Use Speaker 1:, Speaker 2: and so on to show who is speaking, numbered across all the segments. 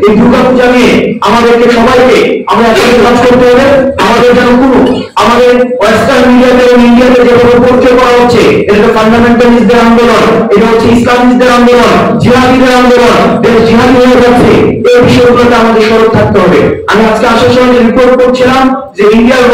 Speaker 1: এই দুর্গাপূজা নিয়ে আমাদেরকে সবাইকে আমরা একসাথে কাজ করতে হবে। আমাদের যেন কোনো আমাদের ওয়েস্টার্ন মিডিয়াতে এবং ইন্ডিয়াতে যেভাবে পোর্ট্রে করা হচ্ছে এটা ফান্ডামেন্টালিস্টদের আন্দোলন, এটা হচ্ছে ইসলামিস্টদের আন্দোলন, জিহাদিদের আন্দোলন, এটা জিহাদি হয়ে যাচ্ছে, এই বিষয়গুলোতে আমাদের সরব থাকতে হবে। আমি আজকে আসার সময় রিপোর্ট করছিলাম যে ইন্ডিয়ার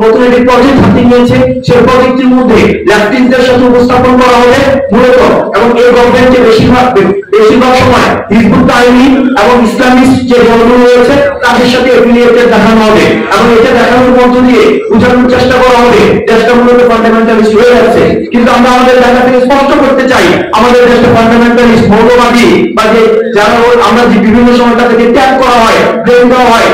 Speaker 1: নতুন একটি প্রজেক্ট হাতে নিয়েছে, সেই প্রজেক্টের মধ্যে লেফটিস্টদের সাথে উপস্থাপন করা হবে মূলত, এবং এই গভর্নমেন্টে বেশিরভাগ সময় হিজবুত তাহরির এবং ইসলামিস্ট যে দলগুলো রয়েছে তাদের সাথে এফিলিয়েটেড দেখানো হবে, এবং এটা দেখানোর মধ্য দিয়ে বোঝানোর চেষ্টা করা হবে দেশটা মূলত ফান্ডামেন্টালিস্ট হয়ে যাচ্ছে। কিন্তু আমরা আমাদের জায়গা থেকে স্পষ্ট করতে চাই আমাদের দেশটা ফান্ডামেন্টালিস্ট মৌলবাদী বা যে যারা আমরা যে বিভিন্ন সময় তাদেরকে ত্যাগ করা হয়, ব্রেন দেওয়া হয়,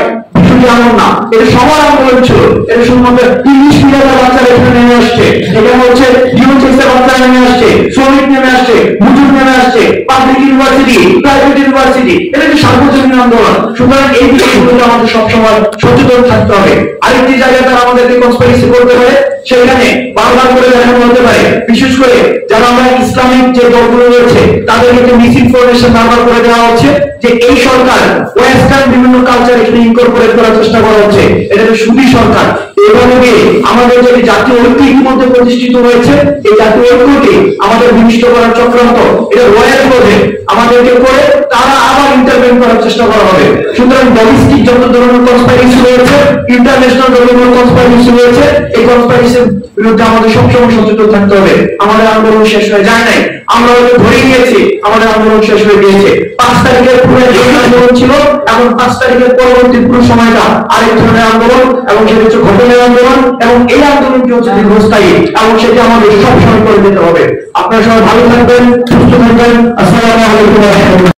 Speaker 1: এমন না। এটা সবার আন্দোলন ছিল, এটা শুধুমাত্র 30 মিলিয়ন বাচ্চারা এখানে নেমে আসছে, এখানে হচ্ছে ইউনিভার্সিটির বাচ্চারা নেমে আসছে, শ্রমিক নেমে আসছে, মজুর নেমে আসছে, পাবলিক ইউনিভার্সিটি, প্রাইভেট ইউনিভার্সিটি, এটা কি সার্বজনীন আন্দোলন। সুতরাং এই বিষয়গুলোতে আমাদের সবসময় সচেতন থাকতে হবে। আরেকটি জায়গায় তারা আমাদেরকে কনস্পিরেসি করতে পারে, সেখানে বারবার করে দেখানো হতে পারে, বিশেষ করে যারা আমরা ইসলামিক যে দলগুলো রয়েছে তাদেরকে মিস ইনফরমেশন বারবার করে দেওয়া হচ্ছে যে এই সরকার ওয়েস্টার্ন বিভিন্ন কালচার এখানে ইনকর্পোরেট করার চেষ্টা করা হচ্ছে, এটা তো সুদী সরকার। এভাবে আমাদের যে জাতীয় ঐক্য ইতিমধ্যে প্রতিষ্ঠিত হয়েছে, এই জাতীয় ঐক্যকে আমাদের বিনষ্ট করার চক্রান্ত, এটা রয়্যাল প্রজেক্ট আমাদেরকে করে তারা আবার ইন্টারভেন করার চেষ্টা করা হবে। সুতরাং ডোমেস্টিক যত ধরনের কনস্পাইরেসি রয়েছে, ইন্টারন্যাশনাল যত ধরনের কনস্পাইরেসি রয়েছে, এই কনস্পাইরেসির বিরুদ্ধে আমাদের সবসময় সচেতন থাকতে হবে। আমাদের আন্দোলন শেষ হয়ে যায় নাই, আমরা হয়তো ধরে নিয়েছি আমাদের আন্দোলন শেষ হয়ে গিয়েছে। 5 তারিখের পুরো আন্দোলন ছিল, এখন 5 তারিখের পরবর্তী পুরো সময়টা আরেক ধরনের আন্দোলন, এবং সেটা হচ্ছে ঘটনার আন্দোলন, এবং এই আন্দোলনটি হচ্ছে দীর্ঘস্থায়ী, এবং সেটা আমাদের সবসময় করে দিতে হবে। আপনারা সবাই ভালো থাকবেন, সুস্থ থাকবেন। আসসালামু আলাইকুম।